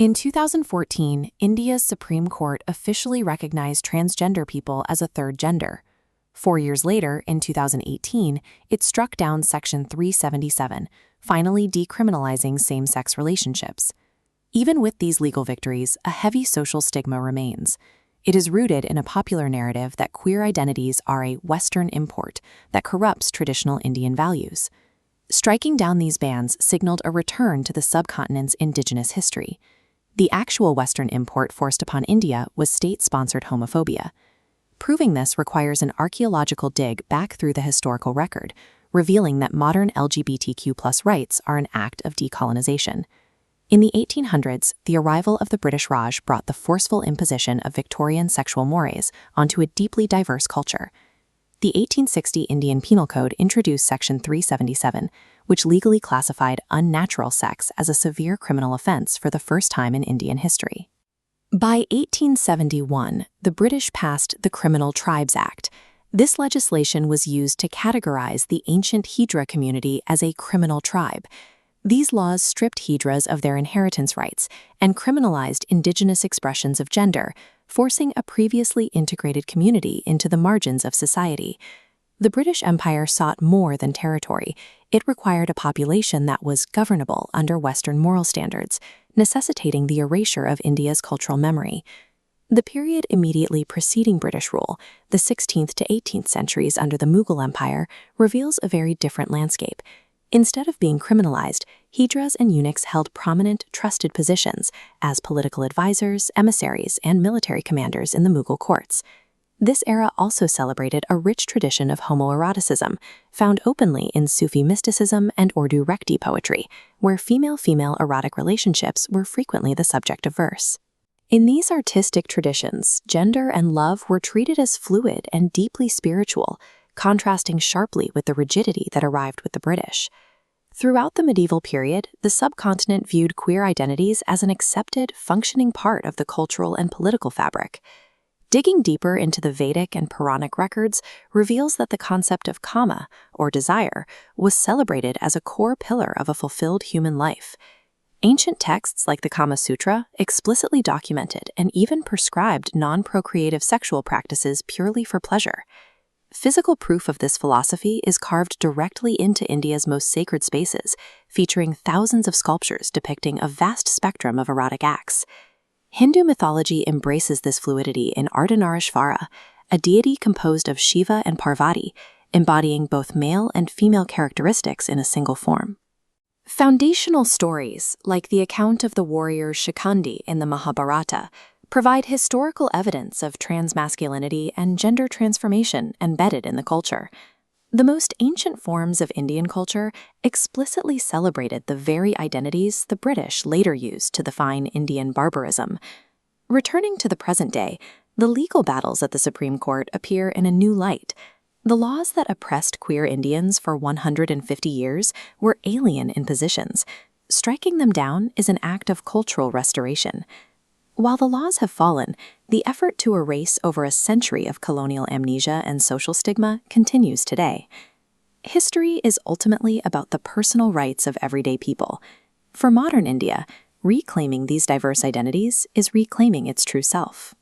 In 2014, India's Supreme Court officially recognized transgender people as a third gender. 4 years later, in 2018, it struck down Section 377, finally decriminalizing same-sex relationships. Even with these legal victories, a heavy social stigma remains. It is rooted in a popular narrative that queer identities are a Western import that corrupts traditional Indian values. Striking down these bans signaled a return to the subcontinent's indigenous history. The actual Western import forced upon India was state-sponsored homophobia. Proving this requires an archaeological dig back through the historical record, revealing that modern LGBTQ+ rights are an act of decolonization. In the 1800s, the arrival of the British Raj brought the forceful imposition of Victorian sexual mores onto a deeply diverse culture. The 1860 Indian Penal Code introduced Section 377, which legally classified unnatural sex as a severe criminal offense for the first time in Indian history. By 1871, the British passed the Criminal Tribes Act. This legislation was used to categorize the ancient Hijra community as a criminal tribe. These laws stripped Hijras of their inheritance rights and criminalized indigenous expressions of gender, forcing a previously integrated community into the margins of society. The British Empire sought more than territory. It required a population that was governable under Western moral standards, necessitating the erasure of India's cultural memory. The period immediately preceding British rule, the 16th to 18th centuries under the Mughal Empire, reveals a very different landscape. Instead of being criminalized, Hijras and eunuchs held prominent, trusted positions as political advisors, emissaries, and military commanders in the Mughal courts. This era also celebrated a rich tradition of homoeroticism, found openly in Sufi mysticism and Urdu Rekhti poetry, where female-female erotic relationships were frequently the subject of verse. In these artistic traditions, gender and love were treated as fluid and deeply spiritual, contrasting sharply with the rigidity that arrived with the British. Throughout the medieval period, the subcontinent viewed queer identities as an accepted, functioning part of the cultural and political fabric. Digging deeper into the Vedic and Puranic records reveals that the concept of kama, or desire, was celebrated as a core pillar of a fulfilled human life. Ancient texts like the Kama Sutra explicitly documented and even prescribed non-procreative sexual practices purely for pleasure. Physical proof of this philosophy is carved directly into India's most sacred spaces, featuring thousands of sculptures depicting a vast spectrum of erotic acts. Hindu mythology embraces this fluidity in Ardhanarishvara, a deity composed of Shiva and Parvati, embodying both male and female characteristics in a single form. Foundational stories, like the account of the warrior Shikhandi in the Mahabharata, provide historical evidence of transmasculinity and gender transformation embedded in the culture. The most ancient forms of Indian culture explicitly celebrated the very identities the British later used to define Indian barbarism. Returning to the present day, the legal battles at the Supreme Court appear in a new light. The laws that oppressed queer Indians for 150 years were alien impositions. Striking them down is an act of cultural restoration. While the laws have fallen, the effort to erase over a century of colonial amnesia and social stigma continues today. History is ultimately about the personal rights of everyday people. For modern India, reclaiming these diverse identities is reclaiming its true self.